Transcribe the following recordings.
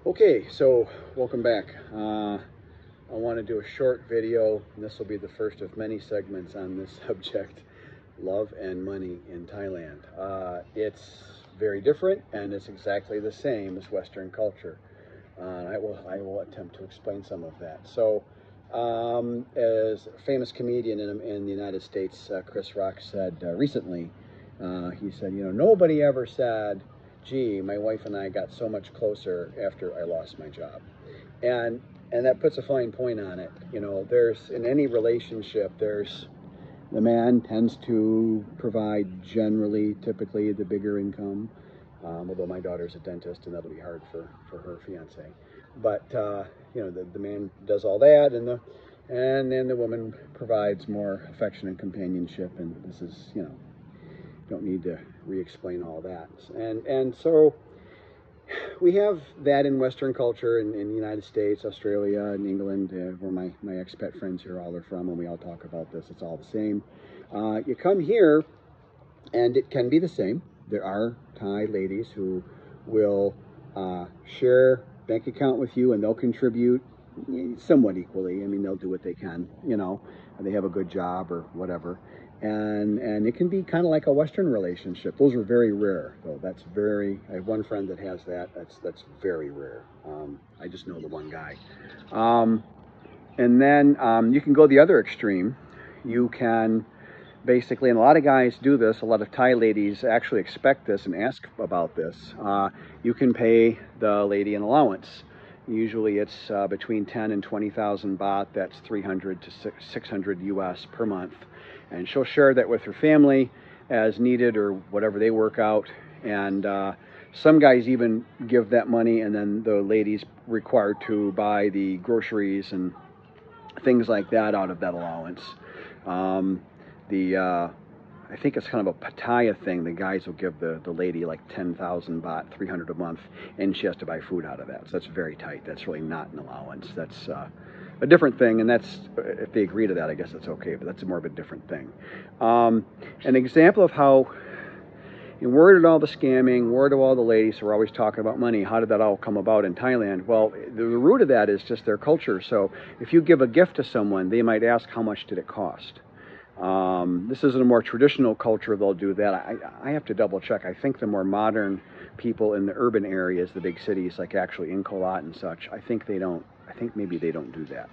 Okay, so welcome back. I want to do a short video, and this will be the first of many segments on this subject, love and money in Thailand. It's very different, and it's exactly the same as Western culture. I will attempt to explain some of that. So, as a famous comedian in the United States, Chris Rock said recently, he said, nobody ever said, gee, my wife and I got so much closer after I lost my job. And that puts a fine point on it. There's, in any relationship, the man tends to provide typically the bigger income. Although my daughter's a dentist, and that'll be hard for her fiance. But the man does all that, and then the woman provides more affection and companionship. And this is, don't need to re-explain all that. And so we have that in Western culture in the United States, Australia, and England, where my expat friends here all are from, and we all talk about this. It's all the same. You come here, and it can be the same. There are Thai ladies who will share bank account with you, and they'll contribute somewhat equally. I mean, they'll do what they can, they have a good job or whatever. And it can be kind of like a Western relationship. Those are very rare, though. I have one friend that has that. That's very rare. I just know the one guy. And then you can go the other extreme. You can basically, and a lot of guys do this, a lot of Thai ladies actually expect this and ask about this. You can pay the lady an allowance. Usually it's between 10 and 20,000 baht. That's 300 to 600 US per month. And she'll share that with her family as needed or whatever they work out. And some guys even give that money, and then the lady's required to buy the groceries and things like that out of that allowance. I think it's kind of a Pattaya thing. The guys will give the lady like 10,000 baht, 300 a month, and she has to buy food out of that. So that's very tight. That's really not an allowance. That's a different thing, and that's, if they agree to that, I guess that's okay, but that's more of a different thing. An example of how, and where did all the scamming, where do all the ladies who are always talking about money, how did that all come about in Thailand? Well, the root of that is just their culture. So if you give a gift to someone, they might ask, how much did it cost? This is in a more traditional culture, they'll do that. I have to double check. I think the more modern people in the urban areas, the big cities, like actually in Kolat and such, I think maybe they don't do that.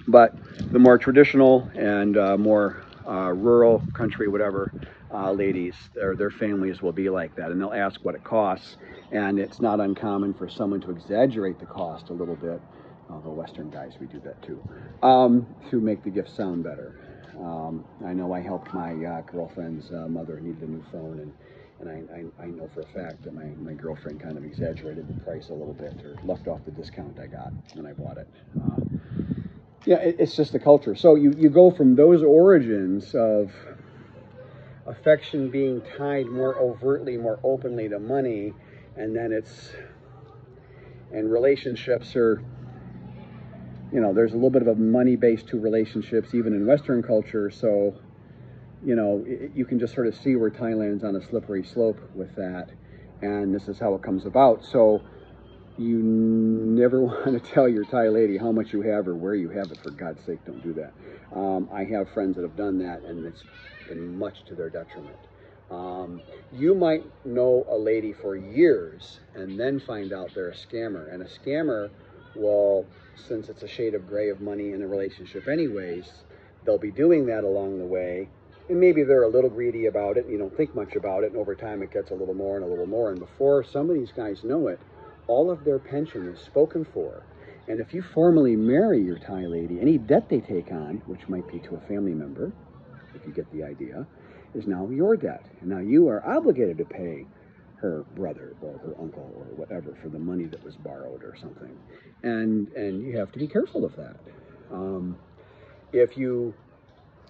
But the more traditional and more rural country, whatever, ladies, their families will be like that, and they'll ask what it costs, and it's not uncommon for someone to exaggerate the cost a little bit. Although Western guys, we do that too, to make the gift sound better. I know I helped my girlfriend's mother needed a new phone, and I know for a fact that my girlfriend kind of exaggerated the price a little bit, or left off the discount I got when I bought it. It's just the culture. So you go from those origins of affection being tied more overtly, more openly to money, and then relationships are, there's a little bit of a money base to relationships, even in Western culture. So, you can just sort of see where Thailand's on a slippery slope with that. And this is how it comes about. So you never want to tell your Thai lady how much you have or where you have it. For God's sake, don't do that. I have friends that have done that, and it's been much to their detriment. You might know a lady for years and then find out they're a scammer. And a scammer, well, since it's a shade of gray of money in a relationship anyways, they'll be doing that along the way. And maybe they're a little greedy about it, and you don't think much about it, and over time it gets a little more and a little more. And before some of these guys know it, all of their pension is spoken for. And if you formally marry your Thai lady, any debt they take on, which might be to a family member, if you get the idea, is now your debt. And now you are obligated to pay her brother or her uncle or whatever for the money that was borrowed or something. And you have to be careful of that.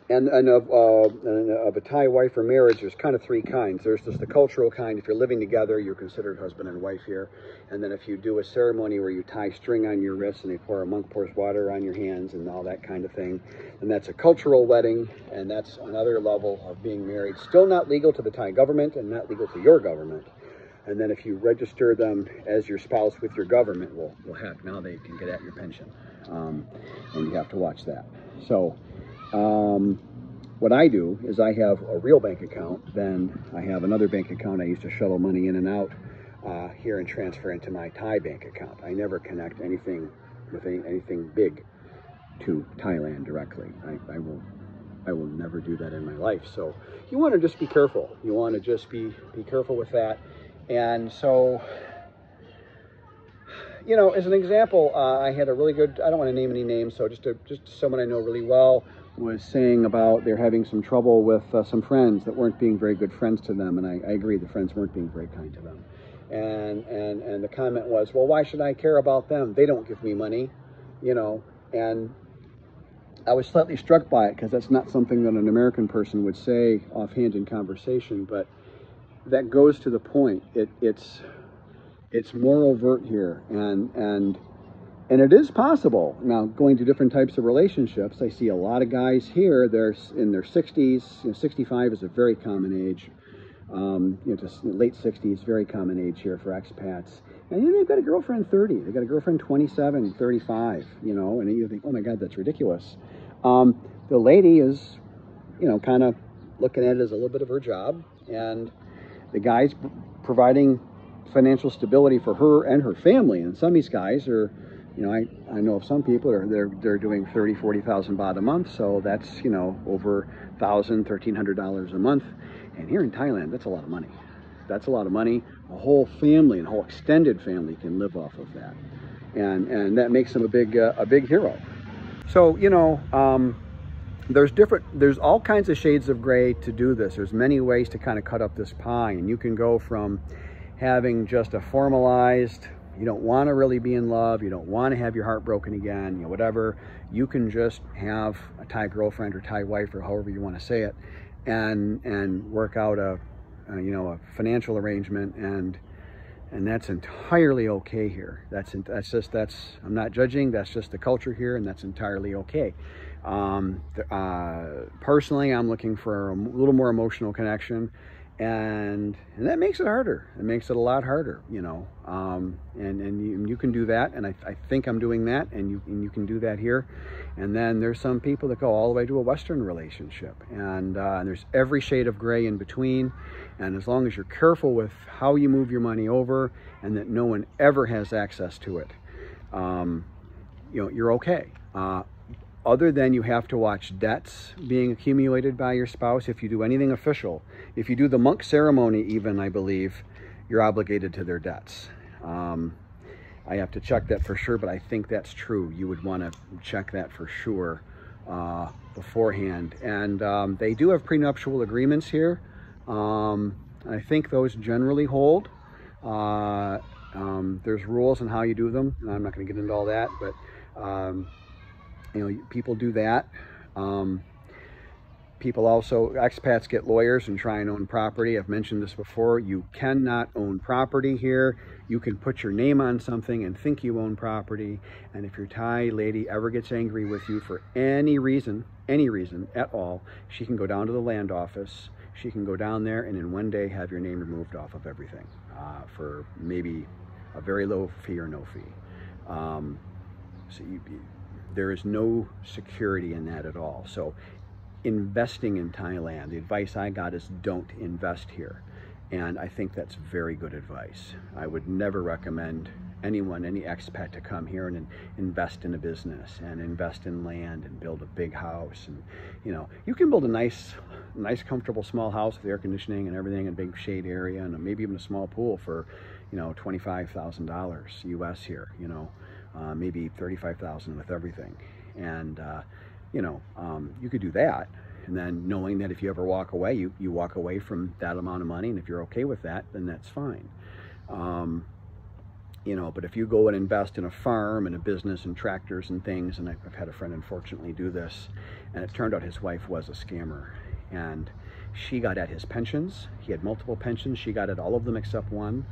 Of a Thai wife or marriage, there's kind of three kinds. There's just the cultural kind. If you're living together, you're considered husband and wife here. And then if you do a ceremony where you tie string on your wrists and a monk pours water on your hands and all that kind of thing, and that's a cultural wedding, and that's another level of being married. Still not legal to the Thai government and not legal to your government. And then if you register them as your spouse with your government, well heck, now they can get at your pension. And you have to watch that. So what I do is I have a real bank account, then I have another bank account I use to shuttle money in and out here and transfer into my Thai bank account. I never connect anything with anything big to Thailand directly. I will never do that in my life. So you want to just be careful. You want to just be careful with that. And so, you know, as an example, I had a really good, I don't want to name any names, so just someone I know really well was saying about they're having some trouble with some friends that weren't being very good friends to them. And I agree, the friends weren't being very kind to them. And the comment was, well, why should I care about them? They don't give me money, you know. And I was slightly struck by it because that's not something that an American person would say offhand in conversation, but that goes to the point. It's more overt here, and it is possible. Now, going to different types of relationships, I see a lot of guys here, they're in their 60s, you know, 65 is a very common age, you know, just late 60s, very common age here for expats. And you know, they've got a girlfriend 30, they've got a girlfriend 27, 35, you know, and you think, oh my God, that's ridiculous. The lady is, you know, kind of looking at it as a little bit of her job, and the guy's providing financial stability for her and her family. And some of these guys are, you know, I know of some people they're doing 30,000, 40,000 baht a month, so that's, you know, over $1,000, $1,300 a month. And here in Thailand, that's a lot of money. That's a lot of money. A whole family and a whole extended family can live off of that, and that makes them a big hero. So, you know, there's all kinds of shades of gray to do this. There's many ways to kind of cut up this pie, and you can go from having just a formalized, you don't want to really be in love, you don't want to have your heart broken again, you know, whatever, you can just have a Thai girlfriend or Thai wife or however you want to say it, and work out a you know, a financial arrangement, and that's entirely okay here. That's I'm not judging, that's just the culture here, and that's entirely okay. Personally, I'm looking for a little more emotional connection, and that makes it harder. It makes it a lot harder, you know. And you can do that, and I think I'm doing that, and you can do that here. And then there's some people that go all the way to a Western relationship, and there's every shade of gray in between. And as long as you're careful with how you move your money over, and that no one ever has access to it, you know, you're okay. Other than you have to watch debts being accumulated by your spouse. If you do anything official, if you do the monk ceremony even, I believe, you're obligated to their debts. I have to check that for sure, but I think that's true. You would want to check that for sure beforehand. And they do have prenuptial agreements here. I think those generally hold. There's rules on how you do them, and I'm not going to get into all that, but you know, people do that. People also, expats get lawyers and try and own property. I've mentioned this before. You cannot own property here. You can put your name on something and think you own property. And if your Thai lady ever gets angry with you for any reason at all, she can go down to the land office. She can go down there and in one day have your name removed off of everything for maybe a very low fee or no fee. So there is no security in that at all. So investing in Thailand, the advice I got is don't invest here. And I think that's very good advice. I would never recommend anyone, any expat, to come here and invest in a business and invest in land and build a big house. And, you know, you can build a nice, comfortable small house with air conditioning and everything, and a big shade area, and maybe even a small pool for, you know, $25,000 US here, you know. Maybe $35,000 with everything, and you know, you could do that, and then knowing that if you ever walk away, you walk away from that amount of money, and if you're okay with that, then that's fine. You know, but if you go and invest in a farm and a business and tractors and things, and I've had a friend unfortunately do this, and it turned out his wife was a scammer, and she got at his pensions. He had multiple pensions. She got at all of them except one.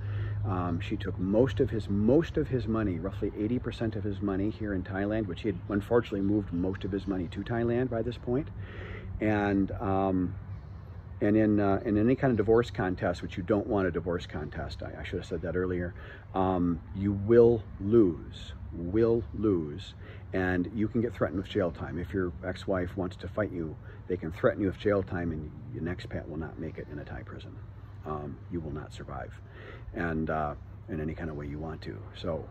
She took most of his money, roughly 80% of his money here in Thailand, which he had unfortunately moved most of his money to Thailand by this point. And And in any kind of divorce contest, which you don't want a divorce contest, I should have said that earlier, you will lose, and you can get threatened with jail time. If your ex-wife wants to fight you, they can threaten you with jail time, and your next expat will not make it in a Thai prison. You will not survive, and in any kind of way you want to. So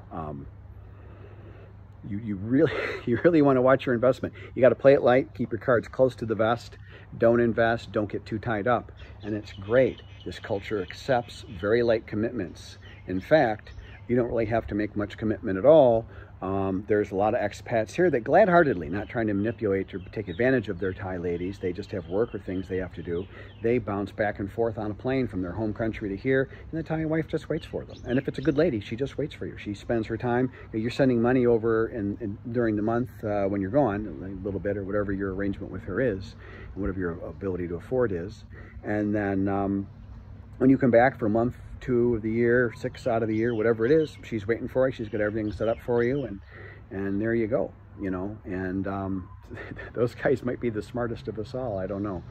you really want to watch your investment. You got to play it light, keep your cards close to the vest, don't invest, don't get too tied up. And it's great. This culture accepts very light commitments. In fact, you don't really have to make much commitment at all. There's a lot of expats here that glad-heartedly, not trying to manipulate or take advantage of their Thai ladies, they just have work or things they have to do. They bounce back and forth on a plane from their home country to here, and the Thai wife just waits for them. And if it's a good lady, she just waits for you. She spends her time. You're sending money over during the month when you're gone, a little bit, or whatever your arrangement with her is, and whatever your ability to afford is. And then when you come back for a month, 2 of the year, 6 out of the year, whatever it is, she's waiting for you. She's got everything set up for you, and there you go, you know. And those guys might be the smartest of us all. I don't know.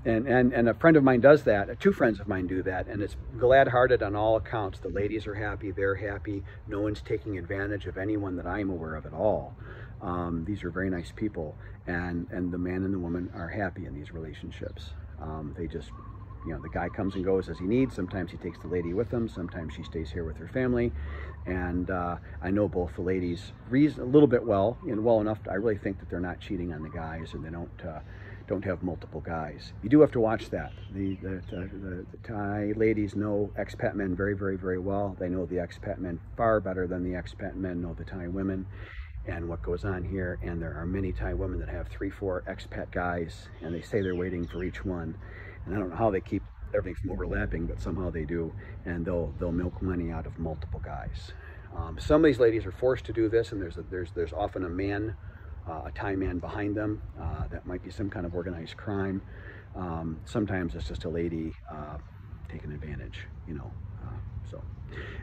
And a friend of mine does that. 2 friends of mine do that, and it's glad-hearted on all accounts. The ladies are happy, they're happy. No one's taking advantage of anyone that I'm aware of at all. These are very nice people, and the man and the woman are happy in these relationships. They just, you know, the guy comes and goes as he needs. Sometimes he takes the lady with him. Sometimes she stays here with her family. And I know both the ladies a little bit well enough. I really think that they're not cheating on the guys, and they don't have multiple guys. You do have to watch that. The Thai ladies know expat men very, very, very well. They know the expat men far better than the expat men know the Thai women and what goes on here. And there are many Thai women that have 3, 4 expat guys, and they say they're waiting for each one. And I don't know how they keep everything from overlapping, but somehow they do, and they'll milk money out of multiple guys. Some of these ladies are forced to do this, and there's often a man, a Thai man behind them. That might be some kind of organized crime. Sometimes it's just a lady taking advantage, you know. So,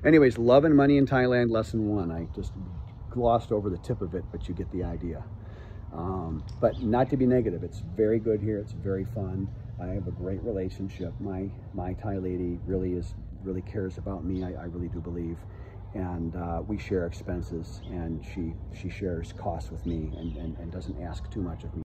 anyways, love and money in Thailand, lesson 1. I just glossed over the tip of it, but you get the idea. But not to be negative, it's very good here. It's very fun. I have a great relationship. My Thai lady really cares about me. I really do believe, and we share expenses, and she shares costs with me, and doesn't ask too much of me.